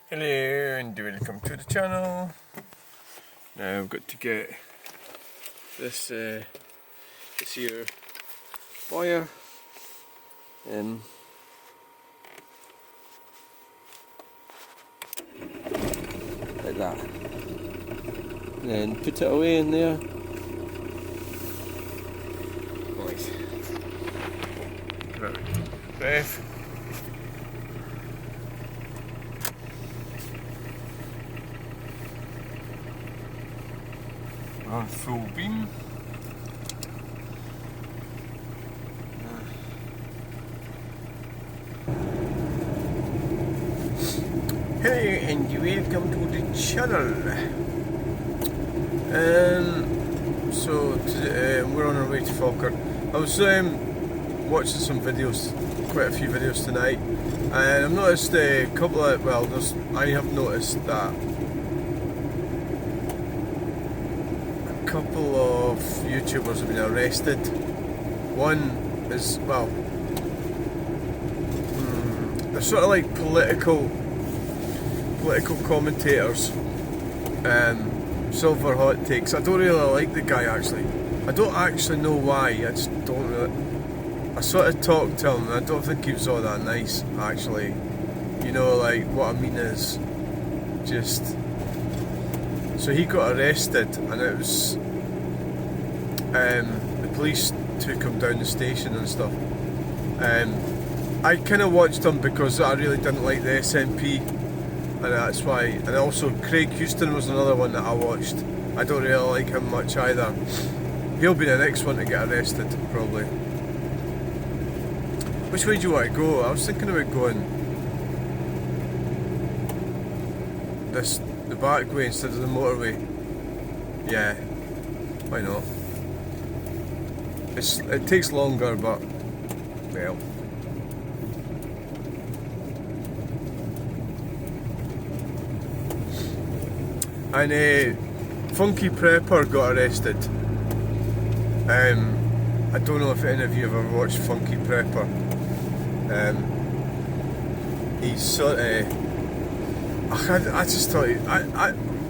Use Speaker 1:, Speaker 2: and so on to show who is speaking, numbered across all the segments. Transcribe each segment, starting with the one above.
Speaker 1: Hello and welcome to the channel. Now I've got to get this here wire like that, and then put it away in there. Right. Give it a breath. On full beam. Hello and welcome to the channel. So today, we're on our way to Falkirk. I was watching some videos, quite a few videos tonight, and I've noticed a couple of, I have noticed that couple of YouTubers have been arrested. One is, they're sort of like political commentators, Silver Hot Takes. I don't really like the guy actually. I don't actually know why, I just don't really. I sort of talked to him and I don't think he was all that nice actually. You know, like what I mean is just. So he got arrested, and it was the police took him down the station and stuff. I kind of watched him because I really didn't like the SNP, and that's why. And also Craig Houston was another one that I watched. I don't really like him much either. He'll be the next one to get arrested probably. Which way do you want to go? I was thinking about going the back way instead of the motorway. Yeah, why not? It takes longer, but well. And Funky Prepper got arrested. I don't know if any of you have ever watched Funky Prepper. He's sort of. I just thought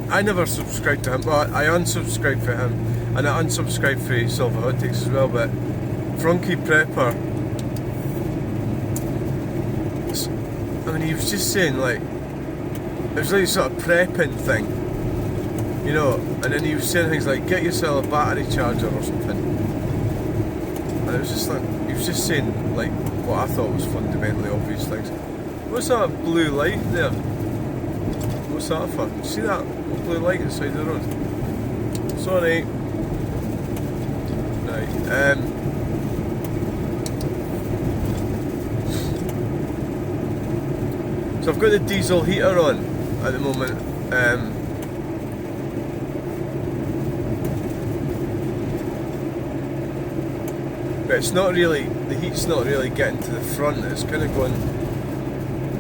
Speaker 1: I never subscribed to him. Well, I unsubscribed for him, and I unsubscribed for Silver Hot Takes as well. But Funky Prepper, I mean, he was just saying like it was like sort of prepping thing, you know. And then he was saying things like get yourself a battery charger or something. And it was just like he was just saying like what I thought was fundamentally obvious things. What's that blue light there? What's that for? See that blue light inside the road? Sorry. Right. So I've got the diesel heater on at the moment. But it's not really, the heat's not really getting to the front, it's kind of going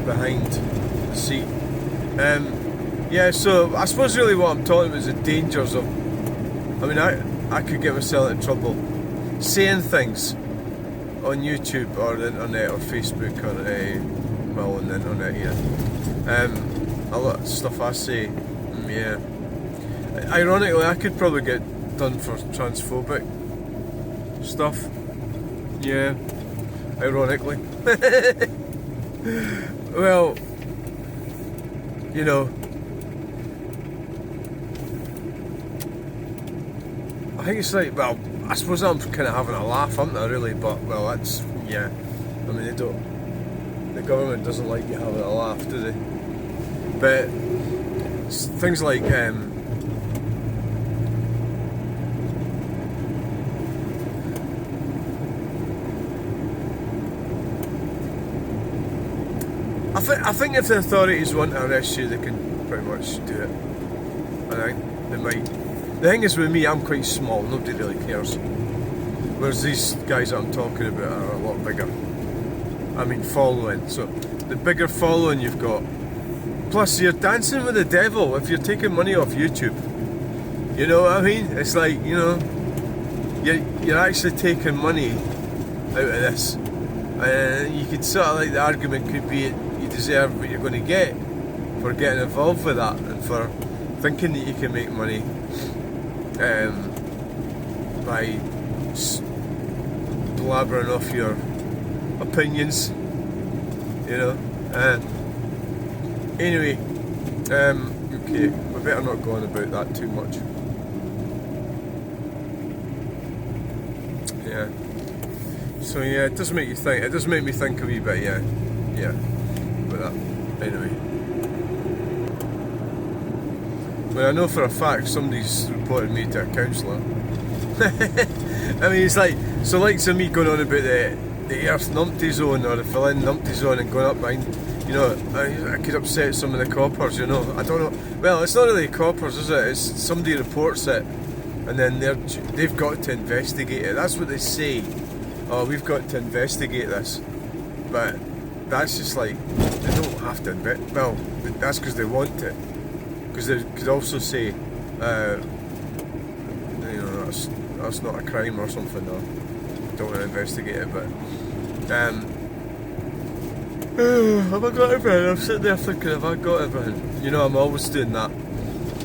Speaker 1: behind the seat. Yeah, so I suppose really what I'm talking about is the dangers of, I mean, I could get myself into trouble saying things on YouTube or the internet or Facebook or, on the internet here. A lot of stuff I say, yeah. Ironically, I could probably get done for transphobic stuff. Yeah, ironically. Well, you know, I think it's like, well, I suppose I'm kind of having a laugh, aren't I, really? But, well, that's, yeah. I mean, the government doesn't like you having a laugh, do they? But things like, I think if the authorities want to arrest you, they can pretty much do it. I think they might. The thing is with me, I'm quite small, nobody really cares. Whereas these guys that I'm talking about are a lot bigger. I mean following, so the bigger following you've got. Plus you're dancing with the devil if you're taking money off YouTube. You know what I mean? It's like, you know, you're actually taking money out of this. You could sort of like, the argument could be you deserve what you're going to get for getting involved with that and for thinking that you can make money by blabbering off your opinions, you know. Anyway, okay, we better not go on about that too much. Yeah. So yeah, it does make you think. It does make me think a wee bit. Yeah, about that. Anyway, well, I know for a fact somebody's reported me to a counsellor. I mean, it's like, so like to me going on about the Earth numpty zone or the Flynn numpty zone and going up behind, you know, I could upset some of the coppers, you know. I don't know. Well, it's not really coppers, is it? It's somebody reports it, and then they've got to investigate it. That's what they say. Oh, we've got to investigate this, but that's just like, they don't have to. Well, that's because they want to. Because they could also say, you know, that's not a crime or something. No, don't want to investigate it. But have I got everything? I'm sitting there thinking, have I got everything? You know, I'm always doing that.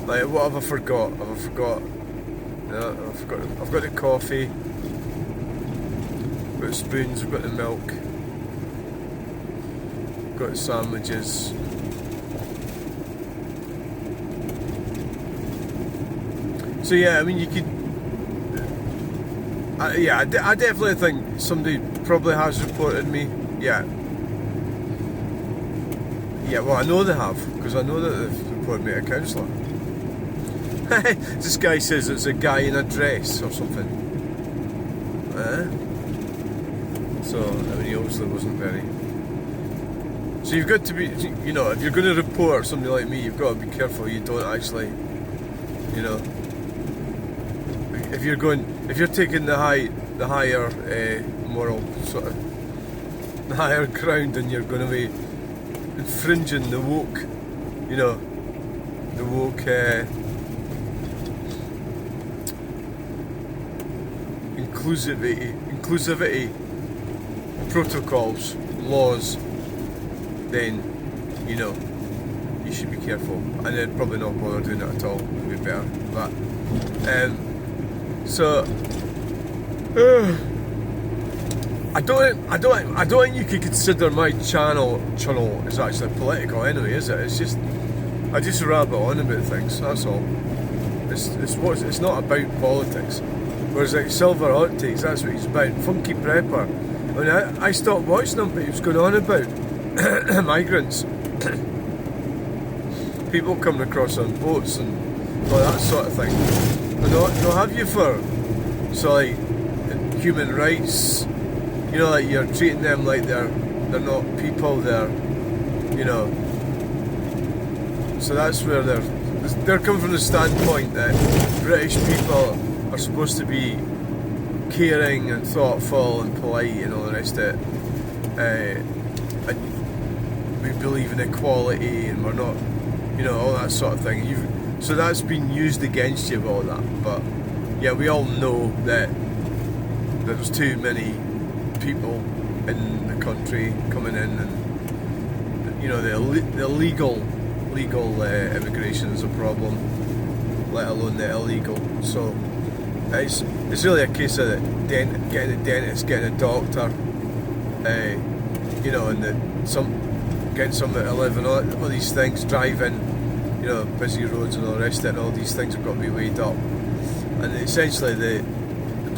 Speaker 1: Like, what have I forgot? Have I forgot? No, I've got the coffee. I've got the spoons. I've got the milk. I've got the sandwiches. So yeah, I mean, you could. I definitely think somebody probably has reported me. Yeah. Yeah, well, I know they have, because I know that they've reported me to a counsellor. This guy says it's a guy in a dress or something. So, I mean, he obviously wasn't very. So you've got to be, you know, if you're going to report somebody like me, you've got to be careful you don't actually, you know, if you're taking the higher moral sort of, the higher ground, and you're going to be infringing the woke, you know, the woke inclusivity protocols, laws, then, you know, you should be careful, and then probably not bother doing it at all. It would be better. But so I don't think you could consider my channel is actually political anyway, is it? It's just, I just rabbit on about things, that's all. It's not about politics. Whereas like Silver Hot Takes, that's what he's about. Funky Prepper, I mean, I stopped watching him, but he was going on about migrants, people coming across on boats and all that sort of thing. And they'll have you for, so like, human rights, you know, like you're treating them like they're not people, they're, you know. So that's where they're coming from the standpoint that British people are supposed to be caring and thoughtful and polite and all the rest of it. And we believe in equality and we're not, you know, all that sort of thing. So that's been used against you with all that. But yeah, we all know that there's too many people in the country coming in, and you know, the legal immigration is a problem, let alone the illegal. So it's really a case of getting a dentist, getting a doctor, you know, and getting somebody to live, and all these things, driving, you know, busy roads and all the rest of it, and all these things have got to be weighed up. And essentially the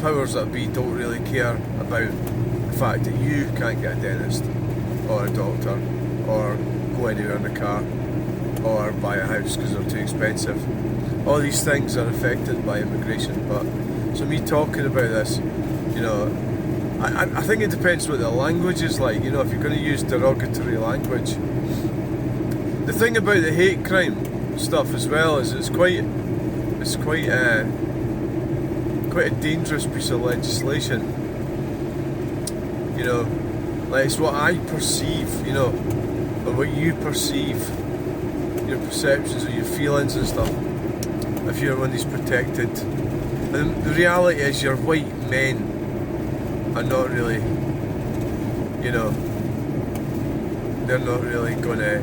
Speaker 1: powers that be don't really care about the fact that you can't get a dentist or a doctor or go anywhere in a car or buy a house because they're too expensive. All these things are affected by immigration. But so me talking about this, you know, I think it depends what the language is like. You know, if you're going to use derogatory language. The thing about the hate crime stuff as well is it's quite a dangerous piece of legislation. You know, like it's what I perceive, you know, or what you perceive, your perceptions or your feelings and stuff, if you're one of these protected. And the reality is your white men are not really, you know, they're not really going to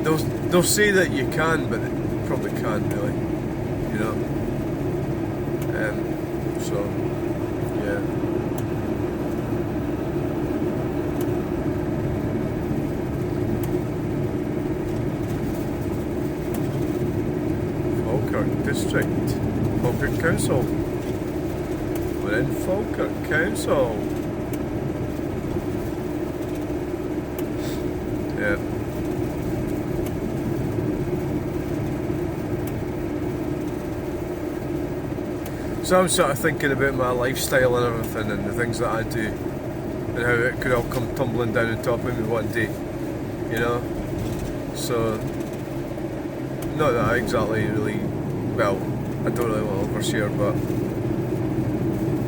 Speaker 1: they'll say that you can, but they probably can't really, you know. So yeah. Falkirk District, Falkirk Council. We're in Falkirk Council. Yeah. So I'm sort of thinking about my lifestyle and everything and the things that I do and how it could all come tumbling down on top of me one day, you know. So, not that I exactly really, well, I don't really want to overshare, but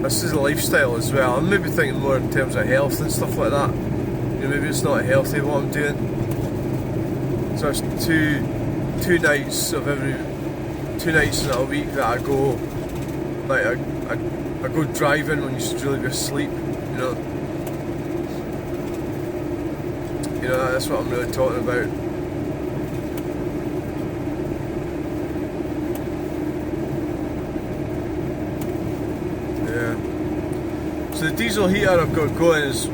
Speaker 1: this is a lifestyle as well. I'm maybe thinking more in terms of health and stuff like that. You know, maybe it's not healthy what I'm doing. So it's two nights in a week that I go. Like I go driving when you should really be asleep, you know. You know, that's what I'm really talking about. Yeah. So the diesel heater I've got going is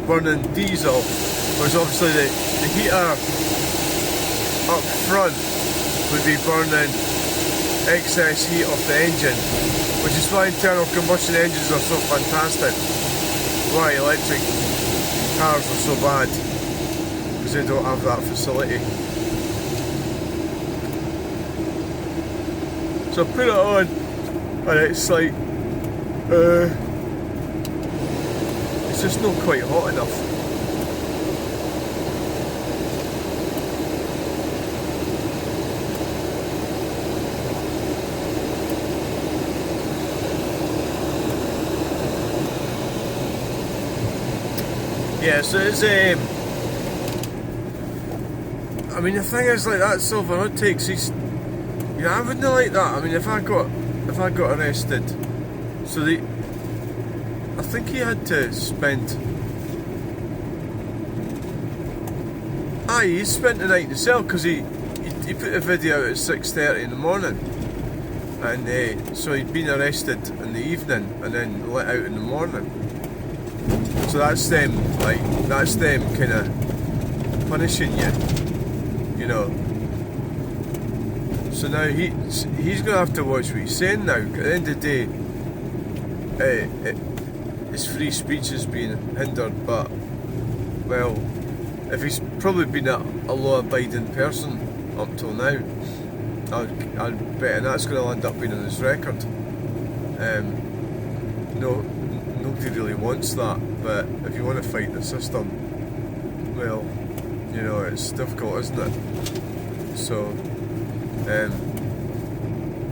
Speaker 1: burning diesel, whereas obviously the heater up front would be burning excess heat off the engine, which is why internal combustion engines are so fantastic, why electric cars are so bad, because they don't have that facility. So I put it on and it's like it's just not quite hot enough. Yeah, so it's I mean the thing is, like, that silver hood takes, I wouldn't like that. I mean, if I got arrested, so I think he had to spend, he spent the night in the cell, because he put the video out at 6:30 in the morning, and so he'd been arrested in the evening and then let out in the morning. So that's them kind of punishing you, you know. So now he's going to have to watch what he's saying now. At the end of the day, his free speech is being hindered, but, well, if he's probably been a law-abiding person up till now, I'd bet, and that's going to end up being on his record. Nobody really wants that, but if you want to fight the system, well, you know, it's difficult, isn't it? So,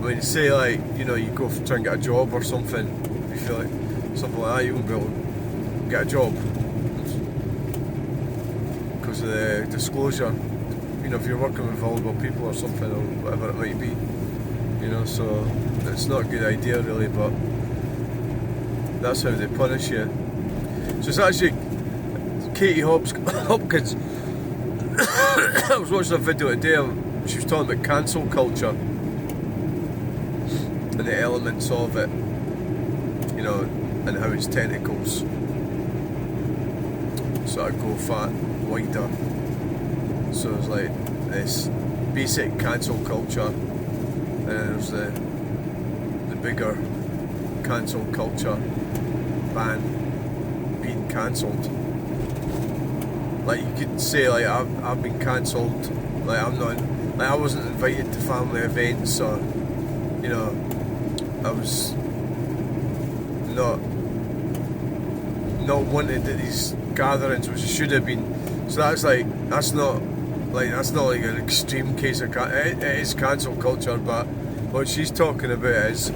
Speaker 1: when you say, like, you know, you go try and get a job or something, if you feel like something like that, you won't be able to get a job because of the disclosure. You know, if you're working with vulnerable people or something, or whatever it might be, you know, so it's not a good idea really, but that's how they punish you. So it's actually Katie Hopkins. I was watching a video today, she was talking about cancel culture and the elements of it, you know, and how its tentacles sort of go far wider. So it's like this basic cancel culture, and then there's the bigger cancel culture, being cancelled. Like, you could say, like, I've been cancelled, like, I'm not, like, I wasn't invited to family events, or, you know, I was not wanted at these gatherings, which I should have been. So that's not like an extreme case of it is cancel culture, but what she's talking about is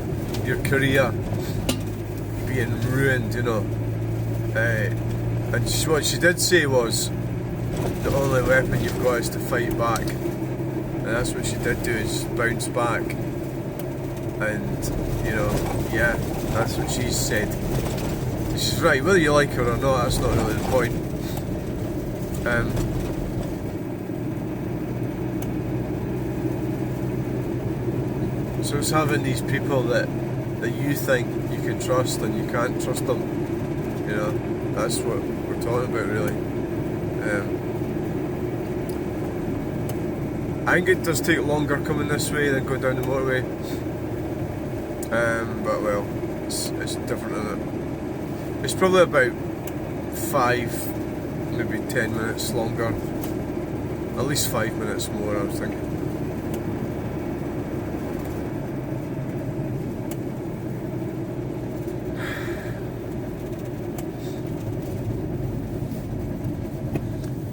Speaker 1: your career being ruined, you know. And what she did say was the only weapon you've got is to fight back, and that's what she did do, is bounce back. And, you know, yeah, that's what she said. She's right, whether you like her or not, that's not really the point. So it's having these people that you think you can trust and you can't trust them. You know, that's what we're talking about, really. I think it does take longer coming this way than going down the motorway. But well, it's different, isn't it? It's probably about 5, maybe 10 minutes longer. At least 5 minutes more, I was thinking.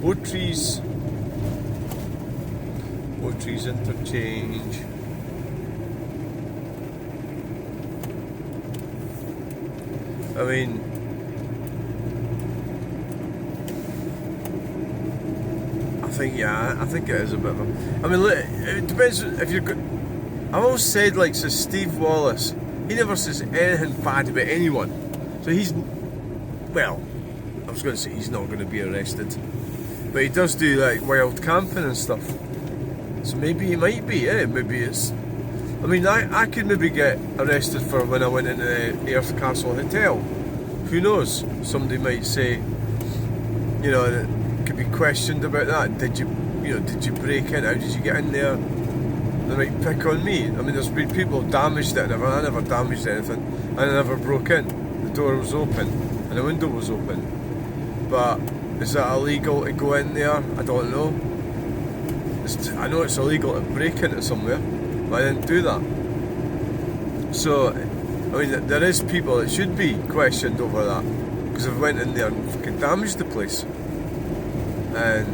Speaker 1: Botries interchange. I mean, I think it is a bit of a... I mean, look, it depends if you're good. I've always said, like, so Steve Wallace, he never says anything bad about anyone. So he's, well, I was going to say he's not going to be arrested. But he does do, like, wild camping and stuff. So maybe he might be, maybe it's... I mean, I could maybe get arrested for when I went into the Earth Castle Hotel. Who knows? Somebody might say, you know, could be questioned about that. Did you break in? How did you get in there? They might pick on me. I mean, there's been people damaged it. I never damaged anything. I never broke in. The door was open and the window was open. But is that illegal to go in there? I don't know. I know it's illegal to break into somewhere, but I didn't do that. So, I mean, there is people that should be questioned over that, because I've went in there and fucking damaged the place. And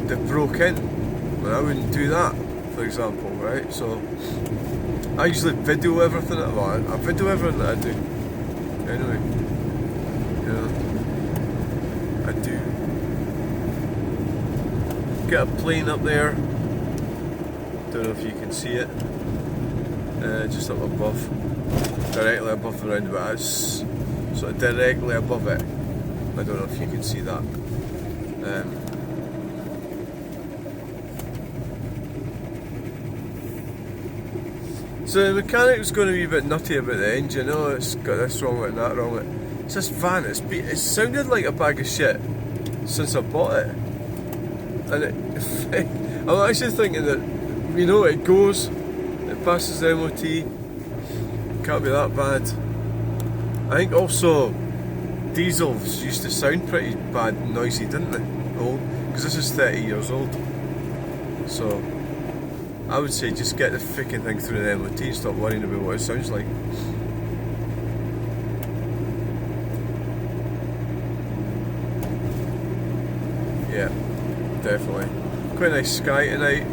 Speaker 1: they broke in. Well, I wouldn't do that, for example, right? So, I usually video everything that I video everything that I do. Anyway, you know, I do. Get a plane up there. Don't know if you can see it. Just up above, directly above the roundabout. It's sort of directly above it. I don't know if you can see that. So the mechanic was going to be a bit nutty about the engine. Oh, it's got this wrong with it and that wrong with it. It's this van. It sounded like a bag of shit since I bought it. And I'm actually thinking that, you know, it goes, it passes the MOT, can't be that bad. I think also diesels used to sound pretty bad and noisy, didn't they? Old, because this is 30 years old. So I would say just get the freaking thing through the MOT and stop worrying about what it sounds like. Yeah, definitely. Quite a nice sky tonight.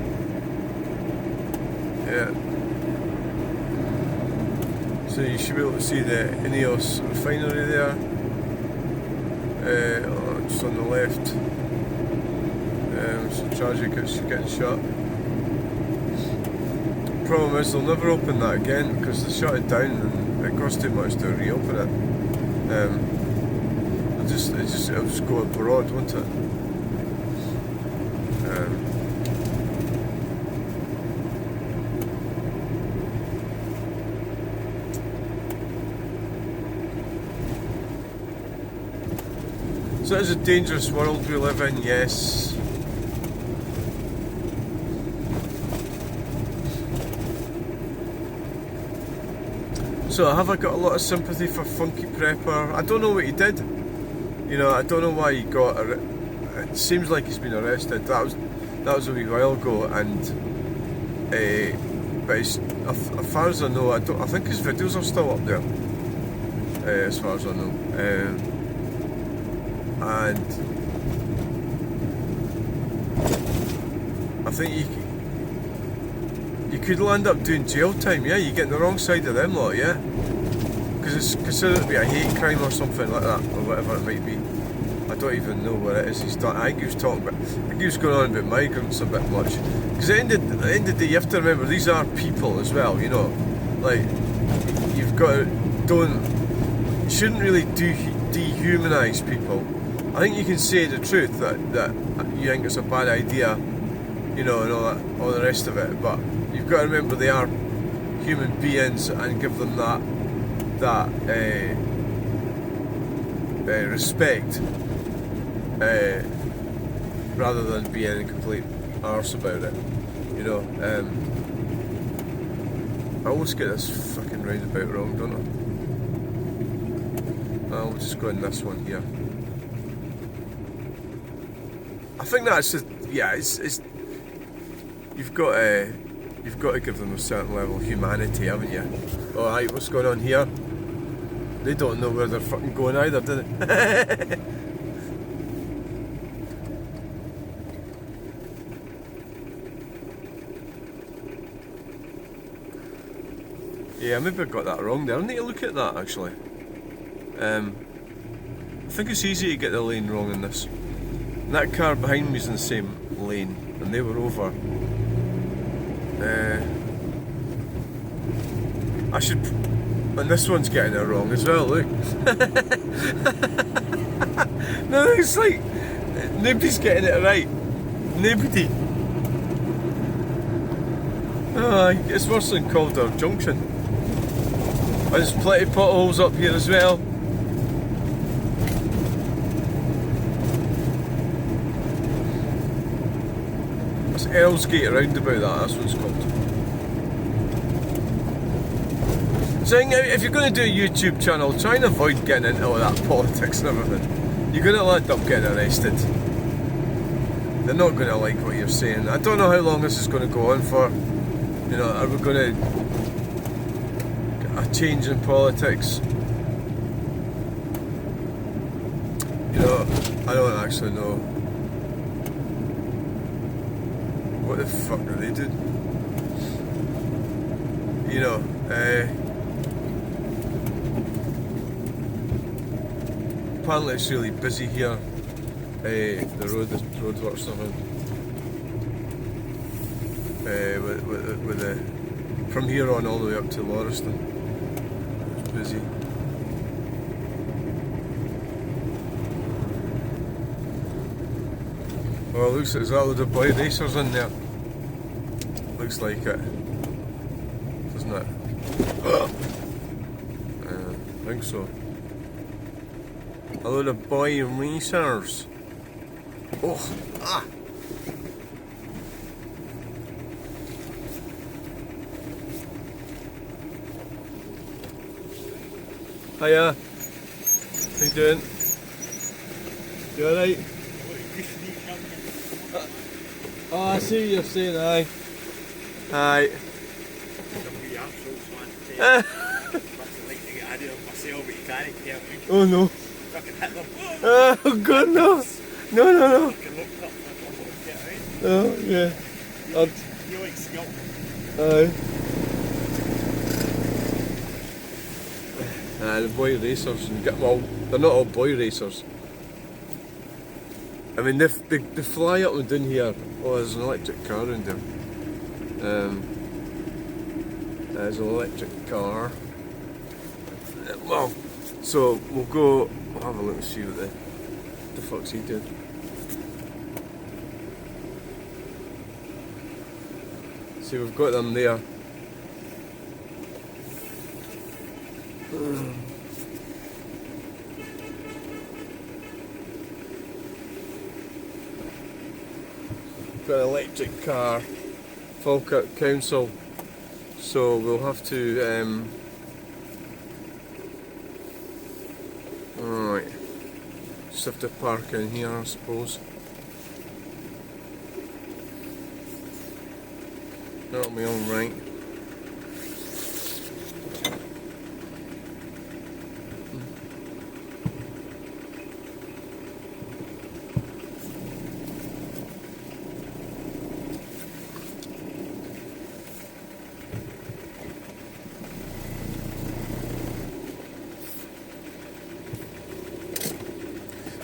Speaker 1: Yeah. So you should be able to see the Ineos refinery there. Just on the left. So Charger getting shut. Problem is they'll never open that again because they shut it down and it costs too much to reopen it. It'll just go abroad, won't it? So it's a dangerous world we live in, yes. So have I got a lot of sympathy for Funky Prepper? I don't know what he did. You know, I don't know why he got arrested. It seems like he's been arrested. That was a wee while ago, and but as far as I know, I think his videos are still up there. As far as I know. And I think you could end up doing jail time, yeah? You get on the wrong side of them lot, yeah? Because it's considered to be a hate crime or something like that, or whatever it might be. I don't even know what it is he's done. I think he was talking about, I think he was going on about migrants a bit much. Because at the end of the day, you have to remember, these are people as well, you know? Like, you've got to, you shouldn't really dehumanise people. I think you can say the truth that you think it's a bad idea, you know, and all the rest of it. But you've got to remember they are human beings and give them that respect, rather than being a complete arse about it. You know, I always get this fucking roundabout wrong, don't I? I'll just go in this one here. I think that's just, yeah, it's you've got to give them a certain level of humanity, haven't you? Alright, what's going on here? They don't know where they're fucking going either, do they? Yeah, maybe I got that wrong there. I need to look at that actually. I think it's easy to get the lane wrong in this. And that car behind me is in the same lane, and they were over. I should. And this one's getting it wrong as well, look. No, it's like nobody's getting it right. Nobody. Oh, it's worse than Calder Junction. There's plenty of potholes up here as well. It's Earlsgate roundabout, that's what it's called. So if you're going to do a YouTube channel, try and avoid getting into all that politics and everything. You're going to end up getting arrested. They're not going to like what you're saying. I don't know how long this is going to go on for. You know, are we going to get a change in politics? You know, I don't actually know. What the fuck are they doing? You know, apparently it's really busy here. The roadworks and everything. With the from here on all the way up to Lauriston. It's busy. Well, it looks like there's a load of boy racers in there. Looks like it, doesn't it? I think so. A load of boy racers. Oh, ah! Hiya. How you doing? You alright? Oh, I see what you're saying, aye. Aye. Oh no. Oh god, no. No, no, no. Oh, yeah.
Speaker 2: You like skill?
Speaker 1: Aye. The boy racers, and well, they're not all boy racers. I mean, they fly up and down here. Oh, there's an electric car in there. There's an electric car. Well, so we'll have a look and see what the fuck's he doing. See, we've got them there. Got an electric car, Falkirk Council, so we'll have to alright, just have to park in here, I suppose. That'll be alright.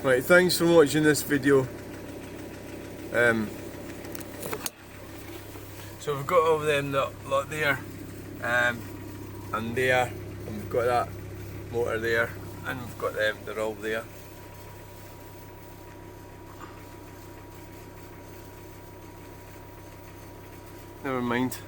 Speaker 1: Right, thanks for watching this video. So we've got all of them lot there, and there, and we've got that motor there, and we've got them, they're all there. Never mind.